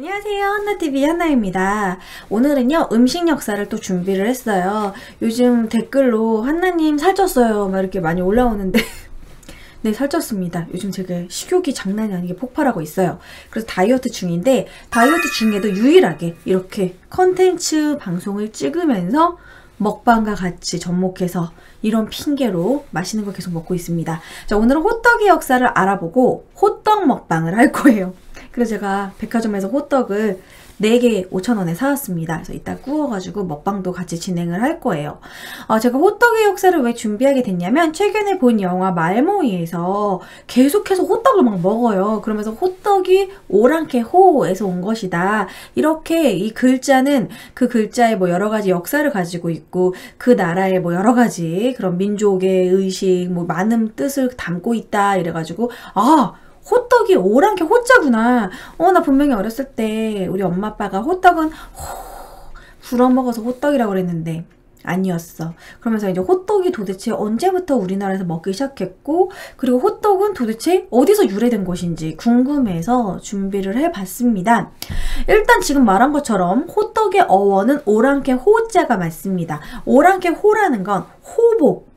안녕하세요. 한나TV 한나입니다. 오늘은요 음식 역사를 또 준비를 했어요. 요즘 댓글로 한나님 살쪘어요 막 이렇게 많이 올라오는데 네, 살쪘습니다. 요즘 제가 식욕이 장난이 아니게 폭발하고 있어요. 그래서 다이어트 중인데 다이어트 중에도 유일하게 이렇게 컨텐츠 방송을 찍으면서 먹방과 같이 접목해서 이런 핑계로 맛있는 걸 계속 먹고 있습니다. 자, 오늘은 호떡의 역사를 알아보고 호떡 먹방을 할 거예요. 그래서 제가 백화점에서 호떡을 4개 5,000원에 사왔습니다. 그래서 이따 구워가지고 먹방도 같이 진행을 할 거예요. 제가 호떡의 역사를 왜 준비하게 됐냐면 최근에 본 영화 말모이에서 계속해서 호떡을 막 먹어요. 그러면서 호떡이 오랑캐 호에서 온 것이다. 이렇게 이 글자는 그 글자에 뭐 여러 가지 역사를 가지고 있고 그 나라의 뭐 여러 가지 그런 민족의 의식 뭐 많은 뜻을 담고 있다. 이래가지고 호떡이 오랑캐 호자구나. 나 분명히 어렸을 때 우리 엄마 아빠가 호떡은 불어먹어서 호떡이라고 그랬는데 아니었어. 그러면서 이제 호떡이 도대체 언제부터 우리나라에서 먹기 시작했고 그리고 호떡은 도대체 어디서 유래된 것인지 궁금해서 준비를 해봤습니다. 일단 지금 말한 것처럼 호떡의 어원은 오랑캐 호자가 맞습니다. 오랑캐 호라는 건 호복.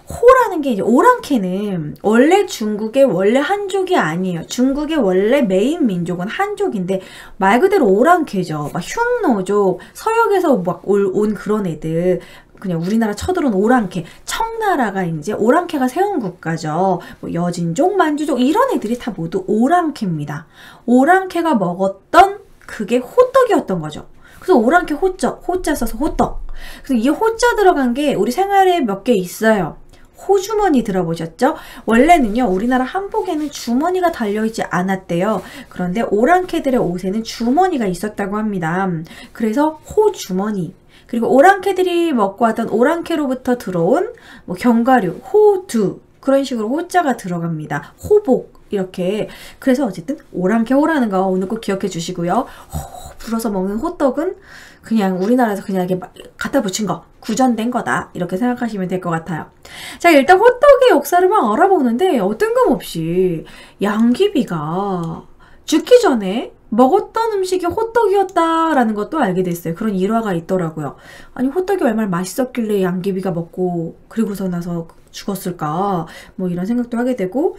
호라는 게 이제 오랑캐는 원래 중국의 원래 한족이 아니에요. 중국의 원래 메인 민족은 한족인데 말 그대로 오랑캐죠. 막 흉노족, 서역에서 막 온 그런 애들. 그냥 우리나라 쳐들어온 오랑캐, 청나라가 이제 오랑캐가 세운 국가죠. 뭐 여진족, 만주족 이런 애들이 다 모두 오랑캐입니다. 오랑캐가 먹었던 그게 호떡이었던 거죠. 그래서 오랑캐 호자 써서 호떡. 그래서 이 호자 들어간 게 우리 생활에 몇 개 있어요. 호주머니 들어보셨죠? 원래는요 우리나라 한복에는 주머니가 달려있지 않았대요. 그런데 오랑캐들의 옷에는 주머니가 있었다고 합니다. 그래서 호주머니. 그리고 오랑캐들이 먹고 왔던 오랑캐로부터 들어온 뭐 견과류, 호두 그런 식으로 호자가 들어갑니다. 호복 이렇게. 그래서 어쨌든 오랑캐 호라는 거 오늘 꼭 기억해 주시고요. 불어서 먹는 호떡은 그냥 우리나라에서 그냥 이렇게 갖다 붙인 거, 구전된 거다 이렇게 생각하시면 될 것 같아요. 자, 일단 호떡의 역사를 막 알아보는데 뜬금없이 양귀비가 죽기 전에 먹었던 음식이 호떡이었다라는 것도 알게 됐어요. 그런 일화가 있더라고요. 아니 호떡이 얼마나 맛있었길래 양귀비가 먹고 그리고서 나서 죽었을까 뭐 이런 생각도 하게 되고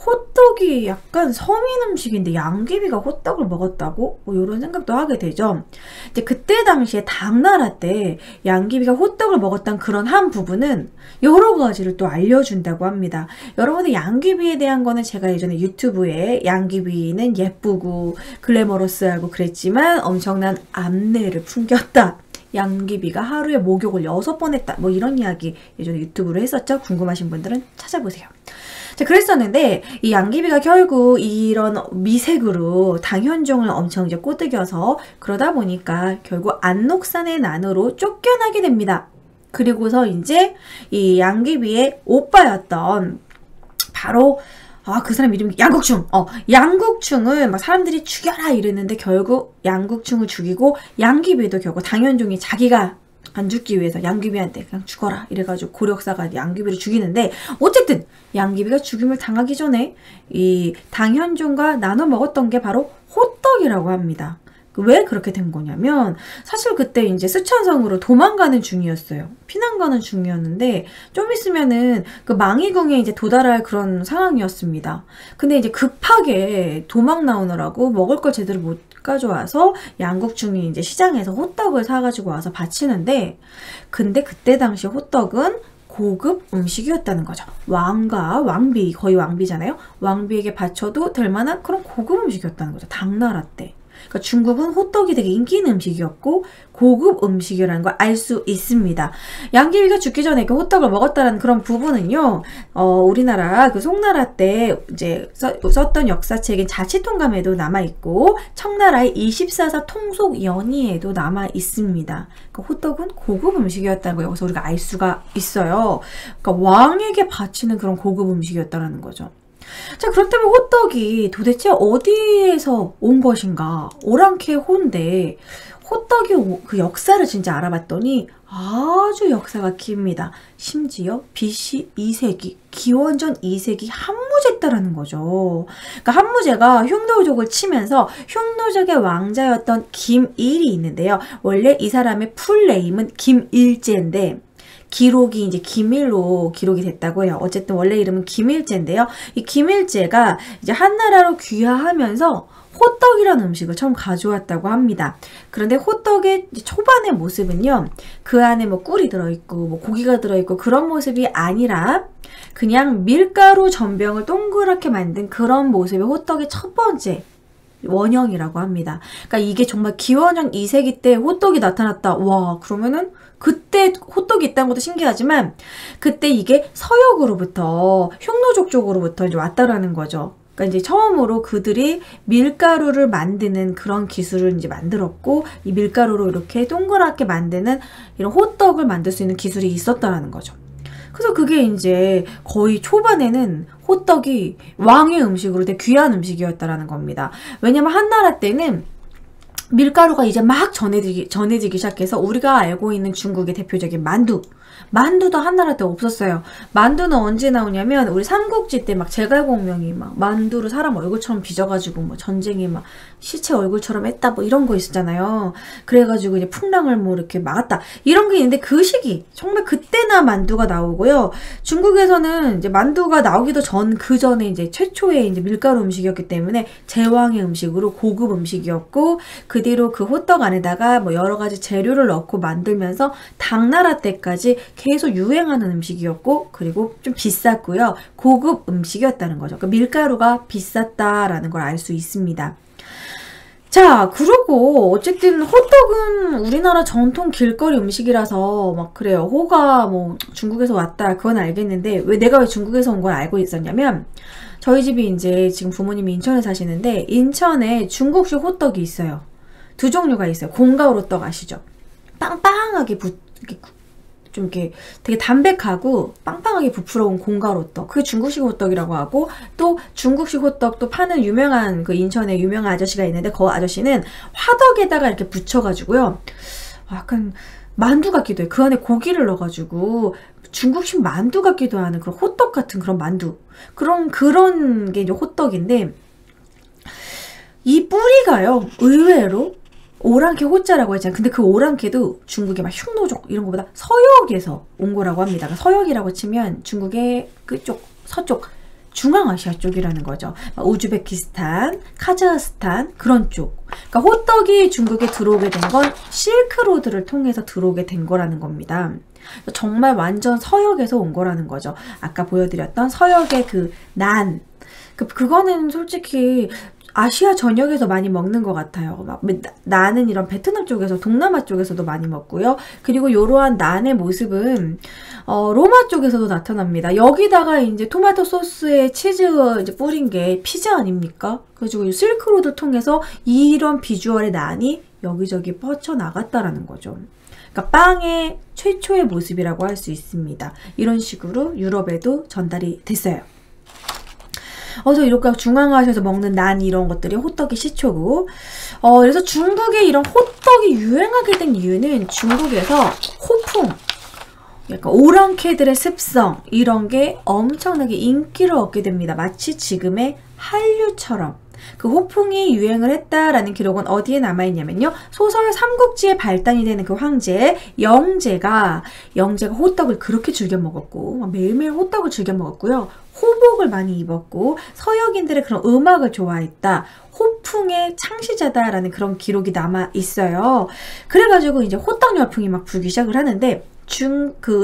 호떡이 약간 서민 음식인데 양귀비가 호떡을 먹었다고? 뭐 이런 생각도 하게 되죠. 이제 그때 당시에 당나라 때 양귀비가 호떡을 먹었던 그런 한 부분은 여러 가지를 또 알려준다고 합니다. 여러분들 양귀비에 대한 거는 제가 예전에 유튜브에 양귀비는 예쁘고 글래머러스하고 그랬지만 엄청난 암내를 풍겼다. 양귀비가 하루에 목욕을 6번 했다. 뭐 이런 이야기 예전에 유튜브로 했었죠. 궁금하신 분들은 찾아보세요. 자, 그랬었는데 이 양귀비가 결국 이런 미색으로 당현종을 엄청 이제 꼬드겨서 그러다 보니까 결국 안록산의 난으로 쫓겨나게 됩니다. 그리고서 이제 이 양귀비의 오빠였던 바로 그 사람 이름이 양국충. 양국충을 막 사람들이 죽여라 이랬는데 결국 양국충을 죽이고 양귀비도 결국 당현종이 자기가 안 죽기 위해서 양귀비한테 그냥 죽어라 이래가지고 고력사가 양귀비를 죽이는데 어쨌든 양귀비가 죽임을 당하기 전에 이 당현종과 나눠 먹었던 게 바로 호떡이라고 합니다. 왜 그렇게 된 거냐면 사실 그때 이제 쓰촨성으로 도망가는 중이었어요. 피난가는 중이었는데 좀 있으면은 그 망이궁에 이제 도달할 그런 상황이었습니다. 근데 이제 급하게 도망 나오느라고 먹을 걸 제대로 못 가져와서 양국충이 이제 시장에서 호떡을 사가지고 와서 바치는데 근데 그때 당시 호떡은 고급 음식이었다는 거죠. 왕과 왕비, 거의 왕비잖아요. 왕비에게 바쳐도 될 만한 그런 고급 음식이었다는 거죠. 당나라 때. 그러니까 중국은 호떡이 되게 인기 있는 음식이었고 고급 음식이라는 걸 알 수 있습니다. 양귀비가 죽기 전에 그 호떡을 먹었다는 그런 부분은요, 우리나라 그 송나라 때 이제 썼던 역사책인 자치통감에도 남아있고 청나라의 24사 통속연의에도 남아있습니다. 그러니까 호떡은 고급 음식이었다는 거 여기서 우리가 알 수가 있어요. 그러니까 왕에게 바치는 그런 고급 음식이었다는 거죠. 자, 그렇다면 호떡이 도대체 어디에서 온 것인가? 오랑캐 호인데 호떡이 그 역사를 진짜 알아봤더니 아주 역사가 깁니다. 심지어 BC 2세기, 기원전 2세기 한무제 때라는 거죠. 그러니까 한무제가 흉노족을 치면서 흉노족의 왕자였던 김일이 있는데요. 원래 이 사람의 풀네임은 김일제인데 기록이 이제 김일로 기록이 됐다고 해요. 어쨌든 원래 이름은 김일제인데요. 이 김일제가 이제 한나라로 귀화하면서 호떡이라는 음식을 처음 가져왔다고 합니다. 그런데 호떡의 초반의 모습은요, 그 안에 뭐 꿀이 들어있고 뭐 고기가 들어있고 그런 모습이 아니라 그냥 밀가루 전병을 동그랗게 만든 그런 모습의 호떡의 첫 번째 원형이라고 합니다. 그러니까 이게 정말 기원전 2세기 때 호떡이 나타났다. 와, 그러면은 그때 호떡이 있다는 것도 신기하지만 그때 이게 서역으로부터 흉노족 쪽으로부터 이제 왔다라는 거죠. 그러니까 이제 처음으로 그들이 밀가루를 만드는 그런 기술을 이제 만들었고 이 밀가루로 이렇게 동그랗게 만드는 이런 호떡을 만들 수 있는 기술이 있었다라는 거죠. 그래서 그게 이제 거의 초반에는 호떡이 왕의 음식으로 되게 귀한 음식이었다라는 겁니다. 왜냐면 한나라 때는 밀가루가 이제 막 전해지기 시작해서 우리가 알고 있는 중국의 대표적인 만두도 한나라 때 없었어요. 만두는 언제 나오냐면 우리 삼국지 때 막 제갈공명이 막 만두를 사람 얼굴처럼 빚어가지고 뭐 전쟁에 막 시체 얼굴처럼 했다 뭐 이런 거 있었잖아요. 그래가지고 이제 풍랑을 뭐 이렇게 막았다 이런 게 있는데 그 시기 정말 그때나 만두가 나오고요. 중국에서는 이제 만두가 나오기도 그 전에 이제 최초의 이제 밀가루 음식이었기 때문에 제왕의 음식으로 고급 음식이었고 그 뒤로 그 호떡 안에다가 뭐 여러 가지 재료를 넣고 만들면서 당나라 때까지 계속 유행하는 음식이었고 그리고 좀 비쌌고요. 고급 음식이었다는 거죠. 그러니까 밀가루가 비쌌다라는 걸 알 수 있습니다. 자, 그리고 어쨌든 호떡은 우리나라 전통 길거리 음식이라서 막 그래요. 호가 뭐 중국에서 왔다 그건 알겠는데 내가 왜 중국에서 온 걸 알고 있었냐면 저희 집이 이제 지금 부모님이 인천에 사시는데 인천에 중국식 호떡이 있어요. 두 종류가 있어요. 공가루떡 아시죠? 빵빵하게 좀 이렇게 되게 담백하고 빵빵하게 부풀어온 공가루떡. 그게 중국식 호떡이라고 하고 또 중국식 호떡도 파는 유명한 그 인천에 유명한 아저씨가 있는데 그 아저씨는 화덕에다가 이렇게 붙여가지고요. 약간 만두 같기도 해요. 그 안에 고기를 넣어가지고 중국식 만두 같기도 하는 그런 호떡 같은 그런 만두. 그런 게 이제 호떡인데 이 뿌리가요. 의외로 오랑캐 호자라고 했잖아요. 근데 그 오랑캐도 중국의 막 흉노족 이런 것보다 서역에서 온 거라고 합니다. 그러니까 서역이라고 치면 중국의 그쪽 서쪽 중앙아시아 쪽이라는 거죠. 우즈베키스탄, 카자흐스탄 그런 쪽. 그러니까 호떡이 중국에 들어오게 된 건 실크로드를 통해서 들어오게 된 거라는 겁니다. 정말 완전 서역에서 온 거라는 거죠. 아까 보여드렸던 서역의 그 난. 그거는 솔직히 아시아 전역에서 많이 먹는 것 같아요. 난은 이런 베트남 쪽에서 동남아 쪽에서도 많이 먹고요. 그리고 이러한 난의 모습은 로마 쪽에서도 나타납니다. 여기다가 이제 토마토 소스에 치즈 이제 뿌린 게 피자 아닙니까? 그래가지고 실크로드 통해서 이런 비주얼의 난이 여기저기 뻗쳐나갔다라는 거죠. 그러니까 빵의 최초의 모습이라고 할 수 있습니다. 이런 식으로 유럽에도 전달이 됐어요. 그래서 이렇게 중앙아시아에서 먹는 난 이런 것들이 호떡의 시초고 그래서 중국에 이런 호떡이 유행하게 된 이유는 중국에서 호풍 약간 오랑캐들의 습성 이런 게 엄청나게 인기를 얻게 됩니다. 마치 지금의 한류처럼 그 호풍이 유행을 했다라는 기록은 어디에 남아있냐면요. 소설 삼국지의 발단이 되는 그 황제 영제가 호떡을 그렇게 즐겨 먹었고 매일매일 호떡을 즐겨 먹었고요. 호복을 많이 입었고 서역인들의 그런 음악을 좋아했다. 호풍의 창시자다라는 그런 기록이 남아 있어요. 그래가지고 이제 호떡 열풍이 막 불기 시작을 하는데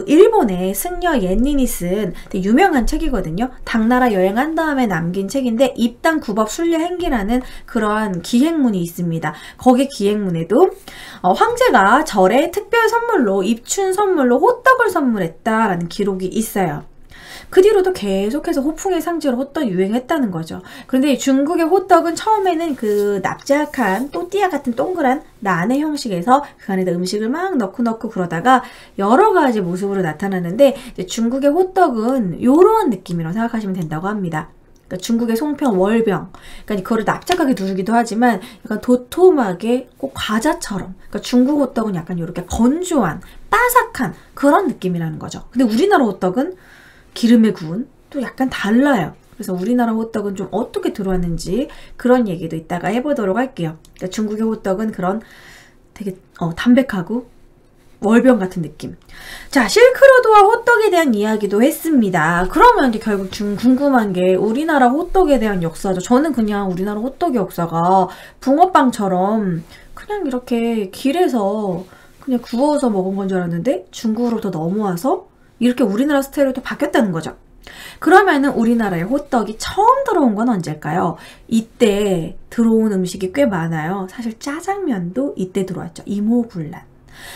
일본의 승려 옌닌이 쓴 되게 유명한 책이거든요. 당나라 여행한 다음에 남긴 책인데 입당 구법 순례 행기라는 그러한 기행문이 있습니다. 거기 기행문에도 황제가 절에 특별 선물로 입춘 선물로 호떡을 선물했다라는 기록이 있어요. 그 뒤로도 계속해서 호풍의 상징으로 호떡이 유행했다는 거죠. 그런데 중국의 호떡은 처음에는 그 납작한 또띠아 같은 동그란 난의 형식에서 그 안에다 음식을 막 넣고 그러다가 여러 가지 모습으로 나타나는데 이제 중국의 호떡은 이런 느낌이라고 생각하시면 된다고 합니다. 그러니까 중국의 송편 월병. 그러니까 그거를 납작하게 누르기도 하지만 약간 도톰하게 꼭 과자처럼. 그러니까 중국 호떡은 약간 이렇게 건조한, 바삭한 그런 느낌이라는 거죠. 근데 우리나라 호떡은 기름에 구운 또 약간 달라요. 그래서 우리나라 호떡은 좀 어떻게 들어왔는지 그런 얘기도 이따가 해보도록 할게요. 그러니까 중국의 호떡은 그런 되게 담백하고 월병 같은 느낌. 자, 실크로드와 호떡에 대한 이야기도 했습니다. 그러면 이제 결국 궁금한 게 우리나라 호떡에 대한 역사죠. 저는 그냥 우리나라 호떡의 역사가 붕어빵처럼 그냥 이렇게 길에서 그냥 구워서 먹은 건 줄 알았는데 중국으로부터 넘어와서 이렇게 우리나라 스타일로 또 바뀌었다는 거죠. 그러면은 우리나라에 호떡이 처음 들어온 건 언제일까요? 이때 들어온 음식이 꽤 많아요. 사실 짜장면도 이때 들어왔죠. 이모군란.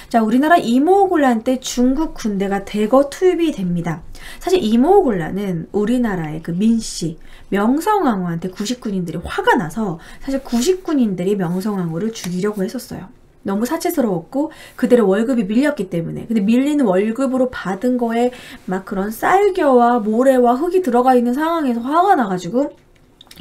자, 우리나라 이모군란 때 중국 군대가 대거 투입이 됩니다. 사실 이모군란은 우리나라의 그 민씨, 명성황후한테 구식군인들이 화가 나서 사실 구식군인들이 명성황후를 죽이려고 했었어요. 너무 사치스러웠고 그들의 월급이 밀렸기 때문에. 근데 밀리는 월급으로 받은 거에 막 그런 쌀겨와 모래와 흙이 들어가 있는 상황에서 화가 나가지고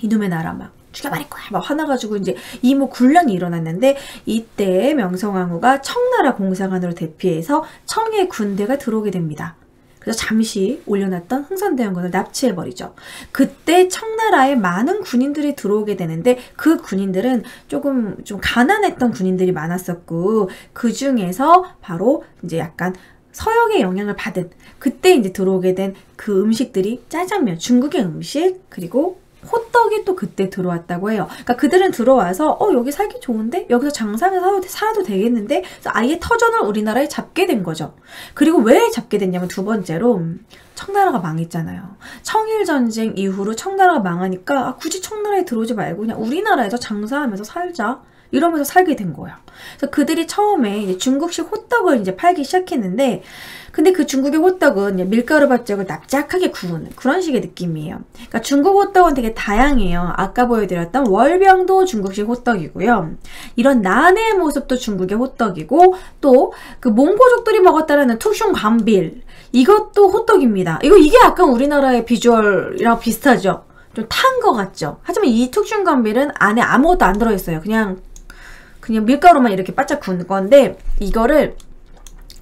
이놈의 나라 막 죽여버릴 거야 막 화나가지고 이제 이모군란이 일어났는데 이때 명성황후가 청나라 공사관으로 대피해서 청의 군대가 들어오게 됩니다. 그래서 잠시 올려놨던 흥선대원군을 납치해버리죠. 그때 청나라에 많은 군인들이 들어오게 되는데 그 군인들은 좀 가난했던 군인들이 많았었고 그 중에서 바로 이제 약간 서역의 영향을 받은 그때 이제 들어오게 된 그 음식들이 짜장면, 중국의 음식 그리고 호떡이 또 그때 들어왔다고 해요. 그러니까 그들은 들어와서 여기 살기 좋은데? 여기서 장사하면서 살아도 되겠는데? 그래서 아예 터전을 우리나라에 잡게 된 거죠. 그리고 왜 잡게 됐냐면 두 번째로 청나라가 망했잖아요. 청일전쟁 이후로 청나라가 망하니까 굳이 청나라에 들어오지 말고 그냥 우리나라에서 장사하면서 살자. 이러면서 살게 된 거예요. 그래서 그들이 처음에 이제 중국식 호떡을 이제 팔기 시작했는데 근데 그 중국의 호떡은 밀가루 밭쪽을 납작하게 구우는 그런 식의 느낌이에요. 그러니까 중국 호떡은 되게 다양해요. 아까 보여드렸던 월병도 중국식 호떡이고요. 이런 난의 모습도 중국의 호떡이고 또 그 몽고족들이 먹었다라는 툭슝 감빌 이것도 호떡입니다. 이게 약간 우리나라의 비주얼이랑 비슷하죠. 좀 탄 것 같죠. 하지만 이 툭슝 감빌은 안에 아무것도 안 들어있어요. 그냥 밀가루만 이렇게 바짝 구운 건데 이거를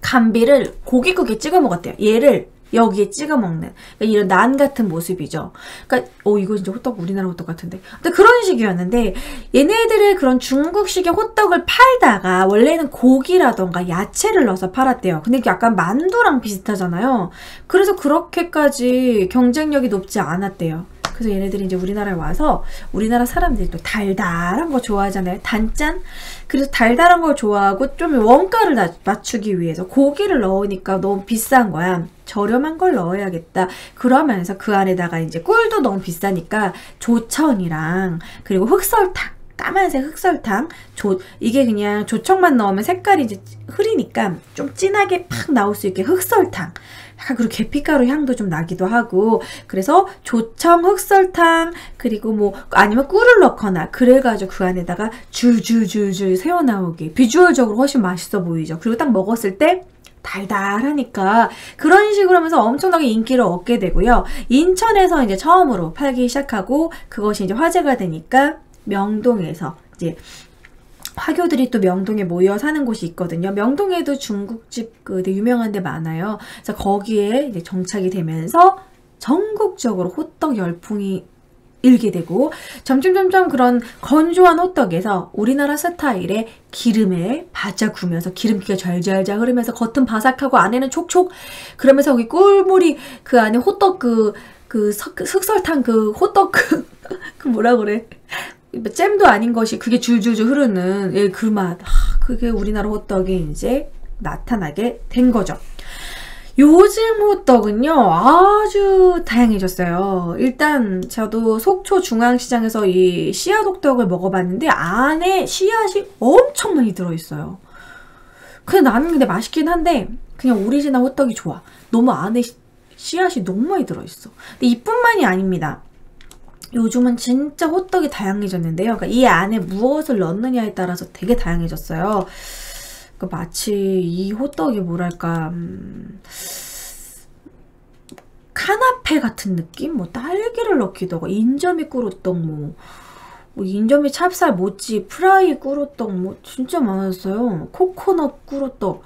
감비를 고깃국에 찍어 먹었대요. 얘를 여기에 찍어 먹는 그러니까 이런 난 같은 모습이죠. 그러니까 이거 진짜 호떡 우리나라 호떡 같은데. 근데 그런 식이었는데 얘네들의 그런 중국식의 호떡을 팔다가 원래는 고기라던가 야채를 넣어서 팔았대요. 근데 약간 만두랑 비슷하잖아요. 그래서 그렇게까지 경쟁력이 높지 않았대요. 그래서 얘네들이 이제 우리나라에 와서 우리나라 사람들이 또 달달한 거 좋아하잖아요. 단짠? 그래서 달달한 걸 좋아하고 좀 원가를 맞추기 위해서 고기를 넣으니까 너무 비싼 거야. 저렴한 걸 넣어야겠다. 그러면서 그 안에다가 이제 꿀도 너무 비싸니까 조청이랑 그리고 흑설탕. 까만색 흑설탕. 이게 그냥 조청만 넣으면 색깔이 이제 흐리니까 좀 진하게 팍 나올 수 있게 흑설탕. 약간 그리고 계피가루 향도 좀 나기도 하고 그래서 조청, 흑설탕 그리고 뭐 아니면 꿀을 넣거나 그래가지고 그 안에다가 줄줄줄줄 새어나오게 비주얼적으로 훨씬 맛있어 보이죠. 그리고 딱 먹었을 때 달달하니까 그런 식으로 하면서 엄청나게 인기를 얻게 되고요. 인천에서 이제 처음으로 팔기 시작하고 그것이 이제 화제가 되니까 명동에서 이제 화교들이 또 명동에 모여 사는 곳이 있거든요. 명동에도 중국집 되게 유명한 데 많아요. 그래서 거기에 이제 정착이 되면서 전국적으로 호떡 열풍이 일게 되고 점점 그런 건조한 호떡에서 우리나라 스타일의 기름에 바짝 구우면서 기름기가 잘잘잘 흐르면서 겉은 바삭하고 안에는 촉촉 그러면서 거기 꿀물이 그 안에 호떡 흑설탕 호떡 그 뭐라 그래 잼도 아닌 것이 그게 줄줄줄 흐르는 그 맛. 그게 우리나라 호떡이 이제 나타나게 된 거죠. 요즘 호떡은요 아주 다양해졌어요. 일단 저도 속초 중앙시장에서 이 씨앗 호떡을 먹어봤는데 안에 씨앗이 엄청 많이 들어있어요. 나는 근데 맛있긴 한데 그냥 오리지널 호떡이 좋아. 너무 안에 씨앗이 너무 많이 들어있어. 근데 이뿐만이 아닙니다. 요즘은 진짜 호떡이 다양해졌는데요. 그러니까 이 안에 무엇을 넣느냐에 따라서 되게 다양해졌어요. 그러니까 마치 이 호떡이 뭐랄까 카나페 같은 느낌? 뭐 딸기를 넣기도 하고 인절미 꿀호떡 뭐 인절미 찹쌀 모찌 프라이 꿀호떡 뭐 진짜 많았어요. 코코넛 꿀호떡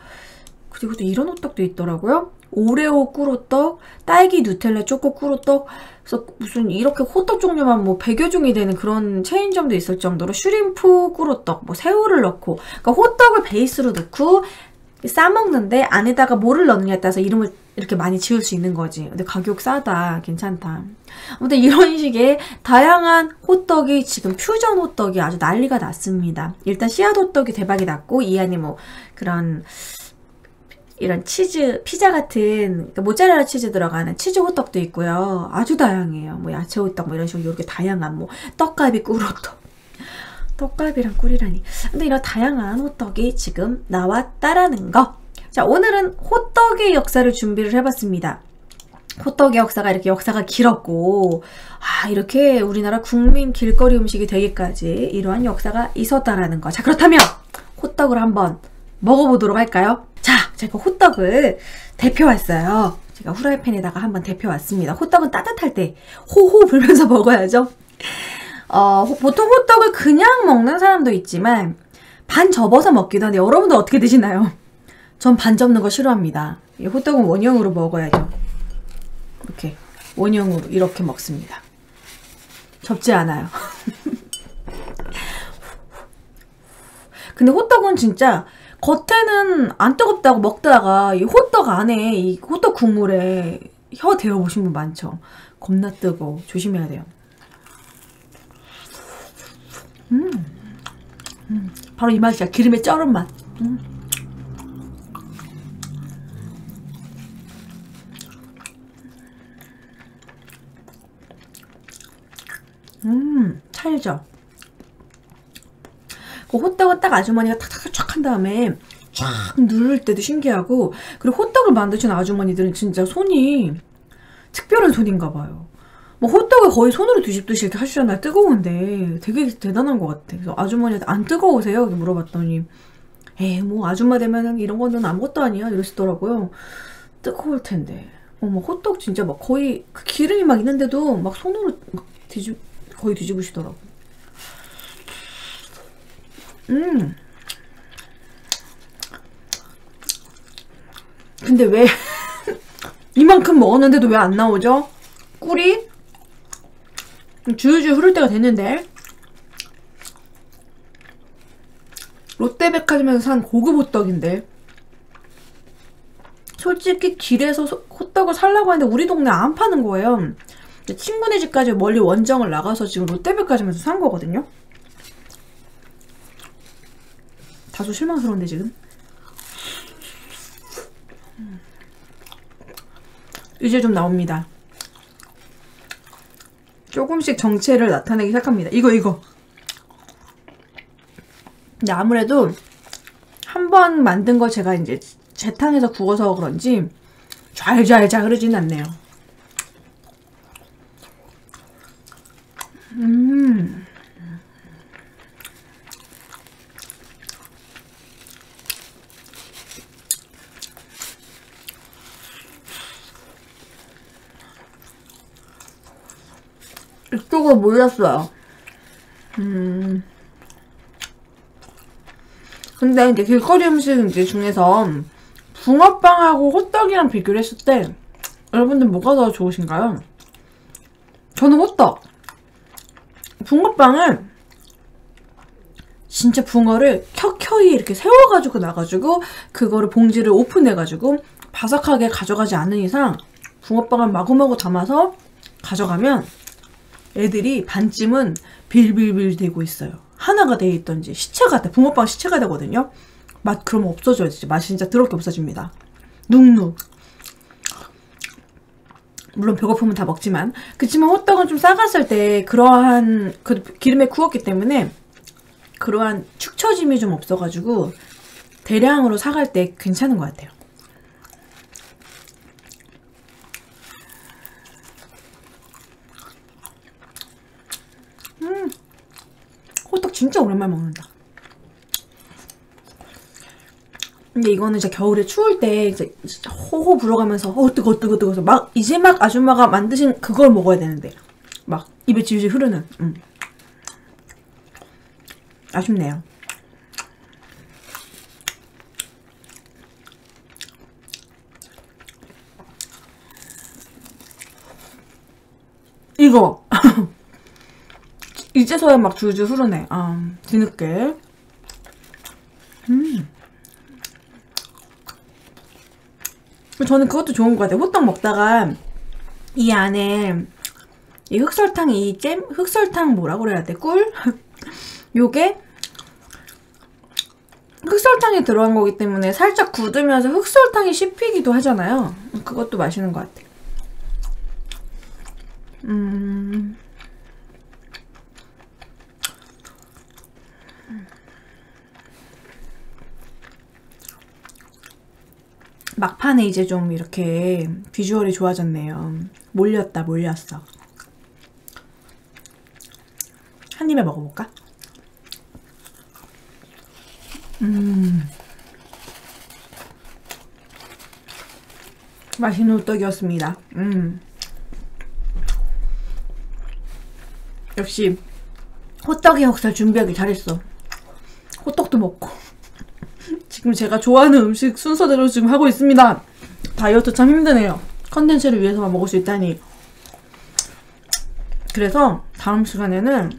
그리고 또 이런 호떡도 있더라고요. 오레오 꿀호떡, 딸기 누텔라 초코 꿀호떡. 그래서 무슨 이렇게 호떡 종류만 뭐 100여 종이 되는 그런 체인점도 있을 정도로 슈림프 꿀호떡, 뭐 새우를 넣고, 그러니까 호떡을 베이스로 넣고 싸먹는데 안에다가 뭐를 넣느냐에 따라서 이름을 이렇게 많이 지을 수 있는 거지. 근데 가격 싸다, 괜찮다. 아무튼 이런 식의 다양한 호떡이 지금 퓨전 호떡이 아주 난리가 났습니다. 일단 씨앗 호떡이 대박이 났고 이 안에 뭐 그런 이런 치즈, 피자 같은 그러니까 모짜렐라 치즈 들어가는 치즈 호떡도 있고요. 아주 다양해요. 뭐 야채 호떡 뭐 이런 식으로 이렇게 다양한 뭐 떡갈비 꿀 호떡. 떡갈비랑 꿀이라니. 근데 이런 다양한 호떡이 지금 나왔다라는 거. 자, 오늘은 호떡의 역사를 준비를 해봤습니다. 호떡의 역사가 이렇게 역사가 길었고 이렇게 우리나라 국민 길거리 음식이 되기까지 이러한 역사가 있었다라는 거. 자, 그렇다면 호떡을 한번 먹어보도록 할까요? 자, 제가 호떡을 데펴왔어요. 제가 후라이팬에다가 한번 데펴왔습니다. 호떡은 따뜻할 때 호호 불면서 먹어야죠. 보통 호떡을 그냥 먹는 사람도 있지만 반 접어서 먹기도 하는데 여러분들 어떻게 드시나요? 전 반 접는 거 싫어합니다. 이 호떡은 원형으로 먹어야죠. 이렇게 원형으로 이렇게 먹습니다. 접지 않아요. 근데 호떡은 진짜 겉에는 안 뜨겁다고 먹다가 이 호떡 안에 이 호떡 국물에 혀 데워보신 분 많죠? 겁나 뜨거워. 조심해야 돼요. 바로 이 맛이야. 기름에 쩔은 맛. 찰져. 그 호떡은 딱 아주머니가 탁탁 쫙 한 다음에 쫙 누를 때도 신기하고, 그리고 호떡을 만드시는 아주머니들은 진짜 손이 특별한 손인가 봐요. 뭐 호떡을 거의 손으로 뒤집듯이 이렇게 하시잖아요. 뜨거운데 되게 대단한 것 같아. 그래서 아주머니한테 안 뜨거우세요? 이렇게 물어봤더니 뭐 아줌마 되면 이런 거는 아무것도 아니야 이러시더라고요. 뜨거울 텐데. 뭐 호떡 진짜 막 거의 그 기름이 막 있는데도 막 손으로 막 거의 뒤집으시더라고. 근데 왜 이만큼 먹었는데도 왜 안 나오죠? 꿀이 줄줄 흐를 때가 됐는데. 롯데백화점에서 산 고급 호떡인데 솔직히 길에서 호떡을 살라고 하는데 우리 동네 안 파는 거예요. 친구네 집까지 멀리 원정을 나가서 지금 롯데백화점에서 산 거거든요. 다소 실망스러운데 지금. 이제 좀 나옵니다. 조금씩 정체를 나타내기 시작합니다. 이거. 근데 아무래도 한 번 만든 거 제가 이제 재탕에서 구워서 그런지 잘 흐르진 않네요. 이쪽으로 몰렸어요. 근데 이제 길거리 음식 이제 중에서 붕어빵하고 호떡이랑 비교를 했을 때 여러분들 뭐가 더 좋으신가요? 저는 호떡. 붕어빵은 진짜 붕어를 켜켜이 이렇게 세워가지고 나가지고 그거를 봉지를 오픈해가지고 바삭하게 가져가지 않는 이상 붕어빵을 마구마구 담아서 가져가면 애들이 반쯤은 빌빌빌 대고 있어요. 하나가 돼 있던지 시체가 돼. 붕어빵 시체가 되거든요. 맛 그러면 없어져요. 진짜 맛이 진짜 더럽게 없어집니다. 눅눅. 물론 배고프면 다 먹지만. 그치만 호떡은 좀 싸갔을 때 그러한 그 기름에 구웠기 때문에 그러한 축 처짐이 좀 없어가지고 대량으로 사갈 때 괜찮은 것 같아요. 호떡 진짜 오랜만에 먹는다. 근데 이거는 이제 겨울에 추울 때 이제 호호 불어가면서 뜨거워서 막 이제 막 아줌마가 만드신 그걸 먹어야 되는데 막 입에 질질 흐르는 아쉽네요. 이거 이제서야 막 줄줄 흐르네. 뒤늦게. 저는 그것도 좋은 것 같아요. 호떡 먹다가 이 안에 이 흑설탕, 흑설탕 뭐라고 그래야 돼? 꿀? 요게 흑설탕이 들어간 거기 때문에 살짝 굳으면서 흑설탕이 씹히기도 하잖아요. 그것도 맛있는 것 같아. 막판에 이제 좀 이렇게 비주얼이 좋아졌네요. 몰렸어. 한 입에 먹어볼까? 맛있는 호떡이었습니다. 역시 호떡의 역사 준비하기 잘했어. 호떡도 먹고 지금 제가 좋아하는 음식 순서대로 지금 하고 있습니다. 다이어트 참 힘드네요. 컨텐츠를 위해서만 먹을 수 있다니. 그래서 다음 시간에는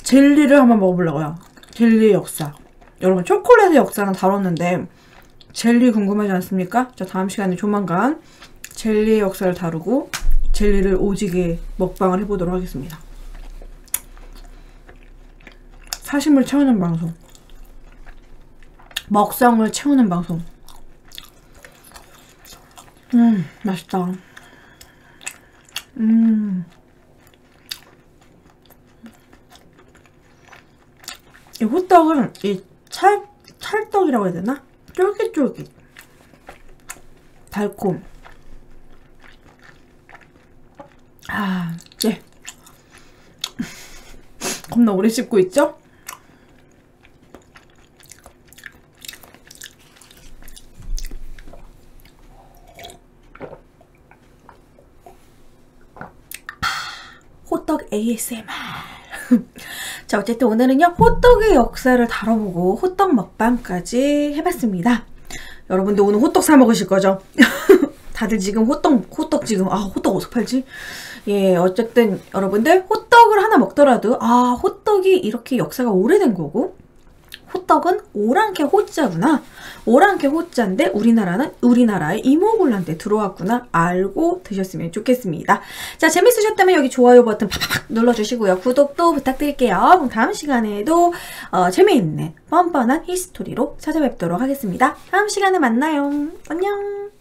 젤리를 한번 먹어보려고요. 젤리의 역사. 여러분 초콜릿의 역사는 다뤘는데 젤리 궁금하지 않습니까? 자, 다음 시간에 조만간 젤리의 역사를 다루고 젤리를 오지게 먹방을 해보도록 하겠습니다. 사심을 채우는 방송, 먹성을 채우는 방송. 맛있다. 이 호떡은 이 찰떡이라고 해야 되나? 쫄깃쫄깃, 달콤. 네. 겁나 오래 씹고 있죠? 호떡 ASMR. 자, 어쨌든 오늘은요 호떡의 역사를 다뤄보고 호떡 먹방까지 해봤습니다. 여러분도 오늘 호떡 사 먹으실 거죠? 다들 지금 호떡 지금 호떡 어디서 팔지? 예, 어쨌든 여러분들 호떡을 하나 먹더라도 호떡이 이렇게 역사가 오래된 거고 호떡은 오랑캐 호자구나. 오랑캐 호자인데 우리나라의 이모군란 때 들어왔구나 알고 드셨으면 좋겠습니다. 자, 재밌으셨다면 여기 좋아요 버튼 팍팍 눌러주시고요. 구독도 부탁드릴게요. 그럼 다음 시간에도 재미있는 뻔뻔한 히스토리로 찾아뵙도록 하겠습니다. 다음 시간에 만나요. 안녕.